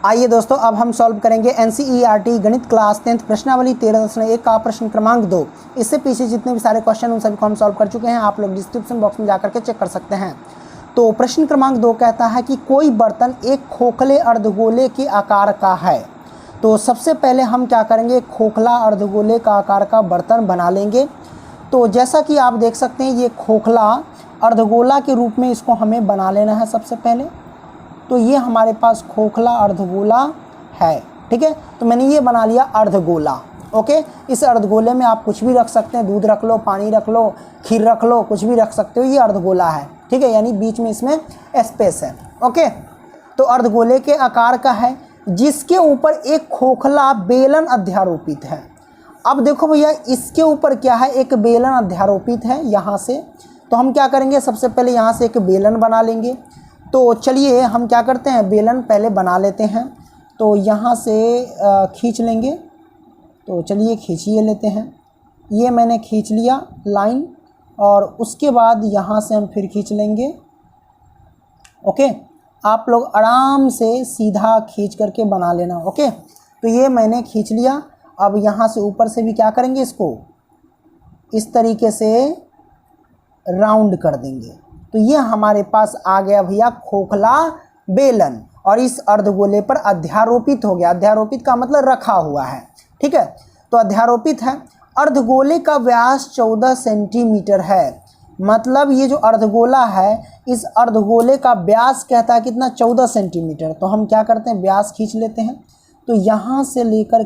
आइए दोस्तों, अब हम सॉल्व करेंगे एनसीईआरटी गणित क्लास 10th प्रश्नावली 13.1 का प्रश्न क्रमांक 2। इससे पीछे जितने भी सारे क्वेश्चन उन सभी को हम सॉल्व कर चुके हैं। आप लोग डिस्क्रिप्शन बॉक्स में जाकर के चेक कर सकते हैं। तो प्रश्न क्रमांक 2 कहता है कि कोई बर्तन एक खोखले अर्धगोले के आकार का है। तो सबसे पहले हम क्या करेंगे, खोखला अर्धगोले का आकार का बर्तन बना लेंगे। तो जैसा कि आप देख सकते हैं, ये खोखला अर्धगोला के रूप में इसको हमें बना लेना है सबसे पहले। तो ये हमारे पास खोखला अर्धगोला है, ठीक है। तो मैंने ये बना लिया अर्धगोला, ओके। इस अर्धगोले में आप कुछ भी रख सकते हैं, दूध रख लो, पानी रख लो, खीर रख लो, कुछ भी रख सकते हो। ये अर्धगोला है, ठीक है, यानी बीच में इसमें स्पेस है, ओके। तो अर्धगोले के आकार का है, जिसके ऊपर एक खोखला बेलन अध्यारोपित है। अब देखो भैया, इसके ऊपर क्या है, एक बेलन अध्यारोपित है यहाँ से। तो हम क्या करेंगे, सबसे पहले यहाँ से एक बेलन बना लेंगे। तो चलिए हम क्या करते हैं, बेलन पहले बना लेते हैं। तो यहाँ से खींच लेंगे। तो चलिए खींचिए लेते हैं। ये मैंने खींच लिया लाइन, और उसके बाद यहाँ से हम फिर खींच लेंगे, ओके। आप लोग आराम से सीधा खींच करके बना लेना, ओके। तो ये मैंने खींच लिया। अब यहाँ से ऊपर से भी क्या करेंगे, इसको इस तरीके से राउंड कर देंगे। तो ये हमारे पास आ गया भैया खोखला बेलन, और इस अर्धगोले पर अध्यारोपित हो गया। अध्यारोपित का मतलब रखा हुआ है, ठीक है। तो अध्यारोपित है। अर्धगोले का व्यास 14 सेंटीमीटर है। मतलब ये जो अर्धगोला है, इस अर्धगोले का व्यास कहता है कितना, 14 सेंटीमीटर। तो हम क्या करते हैं, व्यास खींच लेते हैं। तो यहाँ से लेकर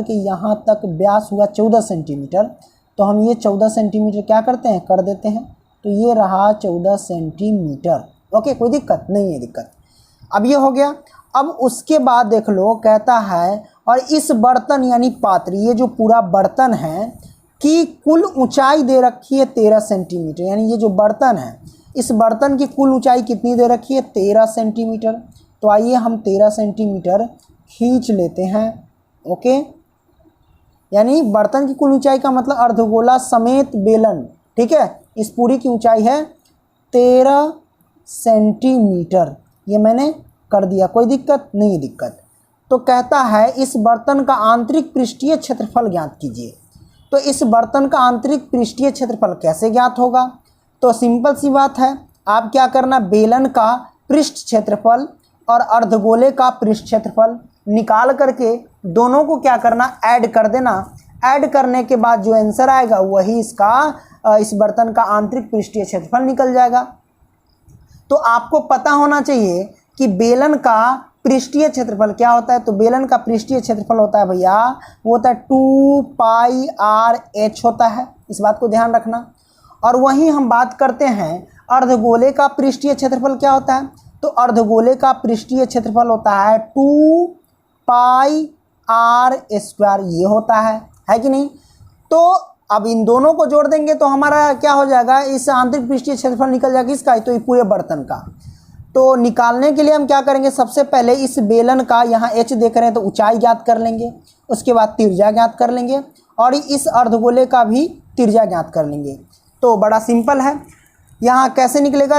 के यहाँ तक व्यास हुआ 14 सेंटीमीटर। तो हम ये 14 सेंटीमीटर क्या करते हैं, कर देते हैं। तो ये रहा 14 सेंटीमीटर, ओके। कोई दिक्कत नहीं है, दिक्कत। अब ये हो गया। अब उसके बाद देख लो, कहता है और इस बर्तन यानी पात्र, ये जो पूरा बर्तन है की कुल ऊंचाई दे रखी है 13 सेंटीमीटर। यानी ये जो बर्तन है, इस बर्तन की कुल ऊंचाई कितनी दे रखी है, 13 सेंटीमीटर। तो आइए हम 13 सेंटीमीटर खींच लेते हैं, ओके। यानी बर्तन की कुल ऊंचाई का मतलब अर्धगोला समेत बेलन, ठीक है, इस पूरी की ऊंचाई है 13 सेंटीमीटर। ये मैंने कर दिया, कोई दिक्कत नहीं, दिक्कत। तो कहता है इस बर्तन का आंतरिक पृष्ठीय क्षेत्रफल ज्ञात कीजिए। तो इस बर्तन का आंतरिक पृष्ठीय क्षेत्रफल कैसे ज्ञात होगा? तो सिंपल सी बात है, आप क्या करना, बेलन का पृष्ठ क्षेत्रफल और अर्धगोले का पृष्ठ क्षेत्रफल निकाल करके दोनों को क्या करना, ऐड कर देना। ऐड करने के बाद जो आंसर आएगा वही इसका इस बर्तन का आंतरिक पृष्ठीय क्षेत्रफल निकल जाएगा। तो आपको पता होना चाहिए कि बेलन का पृष्ठीय क्षेत्रफल क्या होता है। तो बेलन का पृष्ठीय क्षेत्रफल होता है भैया, वो होता है 2πr/h होता है। इस बात को ध्यान रखना। और वहीं हम बात करते हैं अर्धगोले का पृष्ठीय क्षेत्रफल क्या होता है। तो अर्धगोले का पृष्ठीय क्षेत्रफल होता है 2πr², ये होता है कि नहीं। तो अब इन दोनों को जोड़ देंगे तो हमारा क्या हो जाएगा, इस आंतरिक पृष्ठीय क्षेत्रफल निकल जाएगा इसका, तो ये पूरे बर्तन का। तो निकालने के लिए हम क्या करेंगे, सबसे पहले इस बेलन का यहाँ h देख रहे हैं तो ऊंचाई ज्ञात कर लेंगे। उसके बाद तिर्जा ज्ञात कर लेंगे, और इस अर्धगोले का भी तिर्जा ज्ञात कर लेंगे। तो बड़ा सिंपल है। यहाँ कैसे निकलेगा,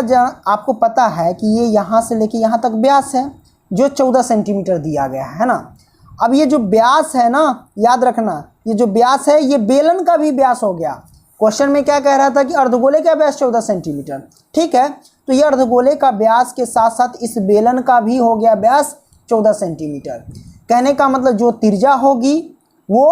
आपको पता है कि ये यहाँ से लेके यहाँ तक व्यास है जो 14 सेंटीमीटर दिया गया है ना। अब ये जो व्यास है ना, याद रखना, ये जो व्यास है ये बेलन का भी व्यास हो गया। क्वेश्चन में क्या कह रहा था कि अर्धगोले का व्यास 14 सेंटीमीटर, ठीक है। तो ये अर्धगोले का व्यास के साथ साथ इस बेलन का भी हो गया व्यास 14 सेंटीमीटर। कहने का मतलब जो तिर्जा होगी वो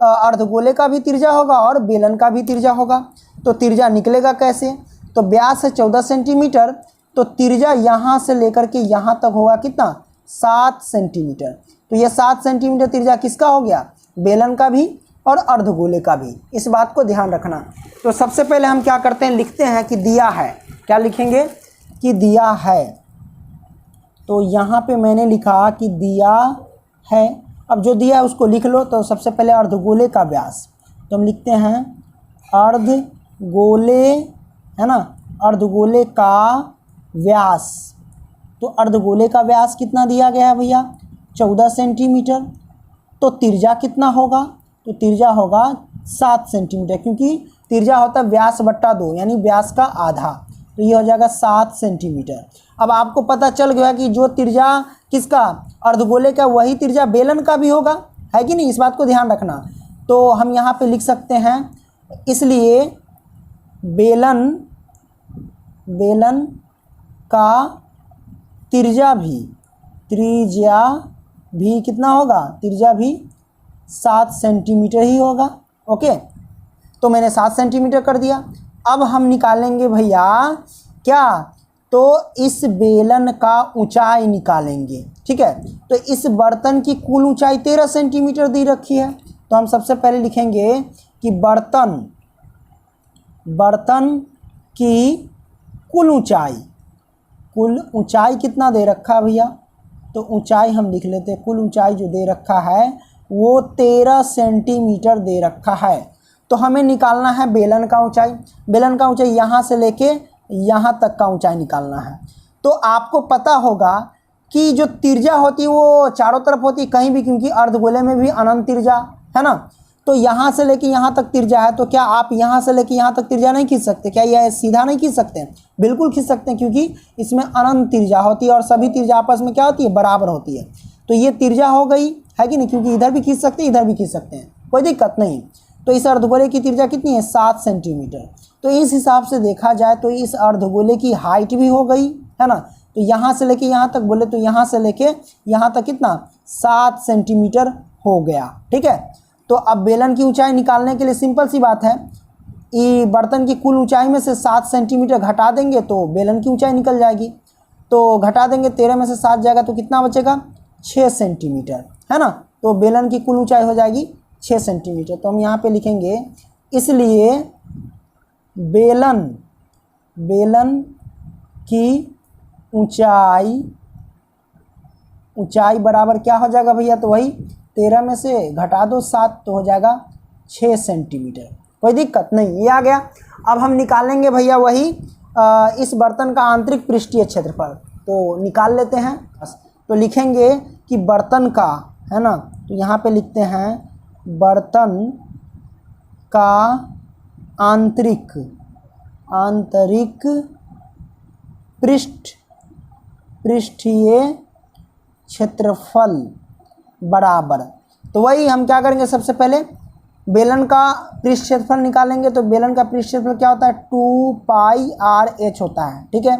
अर्धगोले का भी तिर्जा होगा और बेलन का भी तिर्जा होगा। तो तिर्जा निकलेगा कैसे, तो व्यास है 14 सेंटीमीटर, तो तिर्जा यहाँ से लेकर के यहाँ तक होगा कितना, 7 सेंटीमीटर। तो ये 7 सेंटीमीटर तिर्जा किसका हो गया, बेलन का भी और अर्धगोले का भी। इस बात को ध्यान रखना। तो सबसे पहले हम क्या करते हैं, लिखते हैं कि दिया है। क्या लिखेंगे, कि दिया है। तो यहाँ पे मैंने लिखा कि दिया है। अब जो दिया है उसको लिख लो। तो सबसे पहले अर्धगोले का व्यास, तो हम लिखते हैं अर्धगोले, है ना, अर्धगोले का व्यास। तो अर्धगोले का व्यास कितना दिया गया है भैया, 14 सेंटीमीटर। तो तिर्जा कितना होगा, तो तिर्जा होगा 7 सेंटीमीटर, क्योंकि तिर्जा होता है व्यास बट्टा 2, यानी व्यास का आधा। तो ये हो जाएगा 7 सेंटीमीटर। अब आपको पता चल गया कि जो त्रिज्या किसका, अर्धगोले का, वही त्रिज्या बेलन का भी होगा, है कि नहीं, इस बात को ध्यान रखना। तो हम यहाँ पे लिख सकते हैं, इसलिए बेलन का त्रिज्या भी कितना होगा, त्रिज्या भी 7 सेंटीमीटर ही होगा। ओके, तो मैंने 7 सेंटीमीटर कर दिया। अब हम निकालेंगे भैया क्या, तो इस बेलन का ऊंचाई निकालेंगे। ठीक है, तो इस बर्तन की कुल ऊंचाई 13 सेंटीमीटर दी रखी है। तो हम सबसे पहले लिखेंगे कि बर्तन की कुल ऊंचाई कितना दे रखा है भैया, तो ऊंचाई हम लिख लेते हैं, कुल ऊंचाई जो दे रखा है वो 13 सेंटीमीटर दे रखा है। तो हमें निकालना है बेलन का ऊंचाई। बेलन का ऊंचाई यहाँ से लेके यहाँ तक का ऊंचाई निकालना है। तो आपको पता होगा कि जो त्रिज्या होती है वो चारों तरफ होती है कहीं भी, क्योंकि अर्धगोले में भी अनंत त्रिज्या है ना। तो यहाँ से लेके यहाँ तक त्रिज्या है, तो क्या आप यहाँ से लेके यहाँ तक त्रिज्या नहीं खींच सकते? क्या यह सीधा नहीं खींच सकते? बिल्कुल खींच सकते हैं, क्योंकि इसमें अनंत त्रिज्या होती है और सभी त्रिज्या आपस में क्या होती है, बराबर होती है। तो ये त्रिज्या हो गई, है कि नहीं, क्योंकि इधर भी खींच सकते हैं इधर भी खींच सकते हैं, कोई दिक्कत नहीं। तो इस अर्धगोले की त्रिज्या कितनी है, 7 सेंटीमीटर। तो इस हिसाब से देखा जाए तो इस अर्धगोले की हाइट भी हो गई, है ना। तो यहाँ से लेके यहाँ तक बोले तो यहाँ से लेके यहाँ तक कितना, 7 सेंटीमीटर हो गया। ठीक है, तो अब बेलन की ऊंचाई निकालने के लिए सिंपल सी बात है, ये बर्तन की कुल ऊंचाई में से 7 सेंटीमीटर घटा देंगे तो बेलन की ऊंचाई निकल जाएगी। तो घटा देंगे, 13 में से 7 जाएगा तो कितना बचेगा, 6 सेंटीमीटर, है ना। तो बेलन की कुल ऊंचाई हो जाएगी 6 सेंटीमीटर। तो हम यहाँ पे लिखेंगे, इसलिए बेलन की ऊंचाई बराबर क्या हो जाएगा भैया, तो वही 13 में से घटा दो 7 तो हो जाएगा 6 सेंटीमीटर। कोई दिक्कत नहीं, ये आ गया। अब हम निकालेंगे भैया वही इस बर्तन का आंतरिक पृष्ठीय क्षेत्रफल, तो निकाल लेते हैं। तो लिखेंगे कि बर्तन का, है ना, तो यहाँ पे लिखते हैं बर्तन का आंतरिक पृष्ठीय क्षेत्रफल बराबर, तो वही हम क्या करेंगे, सबसे पहले बेलन का पृष्ठ क्षेत्रफल निकालेंगे। तो बेलन का पृष्ठ क्षेत्रफल क्या होता है, 2πr/h होता है। ठीक है,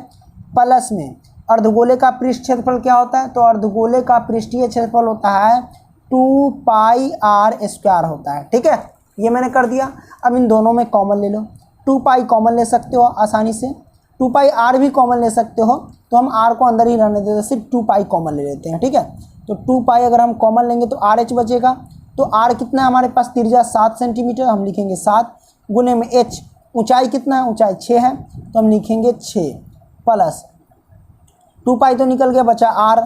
प्लस में अर्धगोले का पृष्ठ क्षेत्रफल क्या होता है, तो अर्धगोले का पृष्ठीय क्षेत्रफल होता है 2πr² होता है। ठीक है, ये मैंने कर दिया। अब इन दोनों में कॉमन ले लो, 2π कॉमन ले सकते हो आसानी से, 2πr भी कॉमन ले सकते हो। तो हम r को अंदर ही रहने देते, सिर्फ 2π कॉमन ले लेते हैं। ठीक है, तो 2π अगर हम कॉमन लेंगे तो RH बचेगा। तो r कितना है हमारे पास, त्रिज्या 7 सेंटीमीटर, हम लिखेंगे 7 गुने में h, ऊंचाई कितना है, ऊंचाई 6 है, तो हम लिखेंगे 6 प्लस 2π तो निकल गया, बचा r।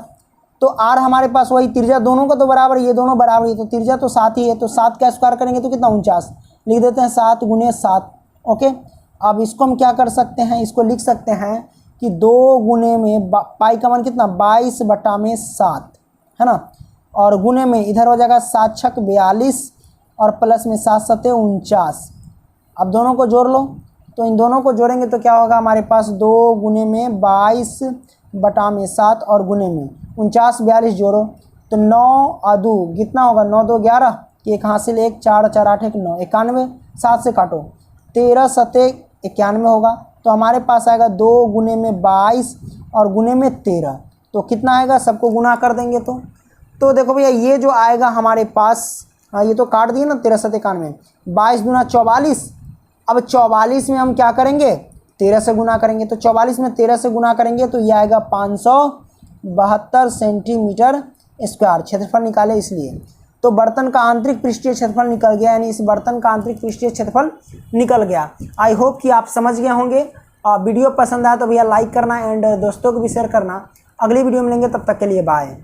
तो r हमारे पास वही त्रिज्या, दोनों का तो बराबर, ये दोनों बराबर है, तो त्रिज्या तो 7 ही है। तो 7 का स्क्वायर करेंगे तो कितना, 49, लिख देते हैं 7 गुने 7। ओके, अब इसको हम क्या कर सकते हैं, इसको लिख सकते हैं कि 2 गुने में पाई का मान कितना, 22/7, है ना, और गुने में इधर हो जाएगा 7 छक 42 और प्लस में 7 सते 49। अब दोनों को जोड़ लो, तो इन दोनों को जोड़ेंगे तो क्या होगा हमारे पास, 2 गुने में 22/7 और गुने में 49 42 जोड़ो तो 9 अदू कितना होगा, 9 2 11, एक हासिल 1 4 4 8 1 9 91, 7 से काटो 13 सते 91 होगा। तो हमारे पास आएगा 2 गुने में 22 और गुने में 13, तो कितना आएगा, सबको गुना कर देंगे तो देखो भैया ये जो आएगा हमारे पास, ये तो काट दिए ना, 13 सते 91, 22 दूना 44। अब 44 में हम क्या करेंगे, 13 से गुना करेंगे, तो 44 में 13 से गुना करेंगे तो ये आएगा 572 सेंटीमीटर स्क्वायर क्षेत्रफल निकाले इसलिए। तो बर्तन का आंतरिक पृष्ठीय क्षेत्रफल निकल गया, यानी इस बर्तन का आंतरिक पृष्ठीय क्षेत्रफल निकल गया। आई होप कि आप समझ गए होंगे। वीडियो पसंद आया तो भैया लाइक करना एंड दोस्तों को भी शेयर करना। अगली वीडियो में मिलेंगे, तब तक के लिए बाय।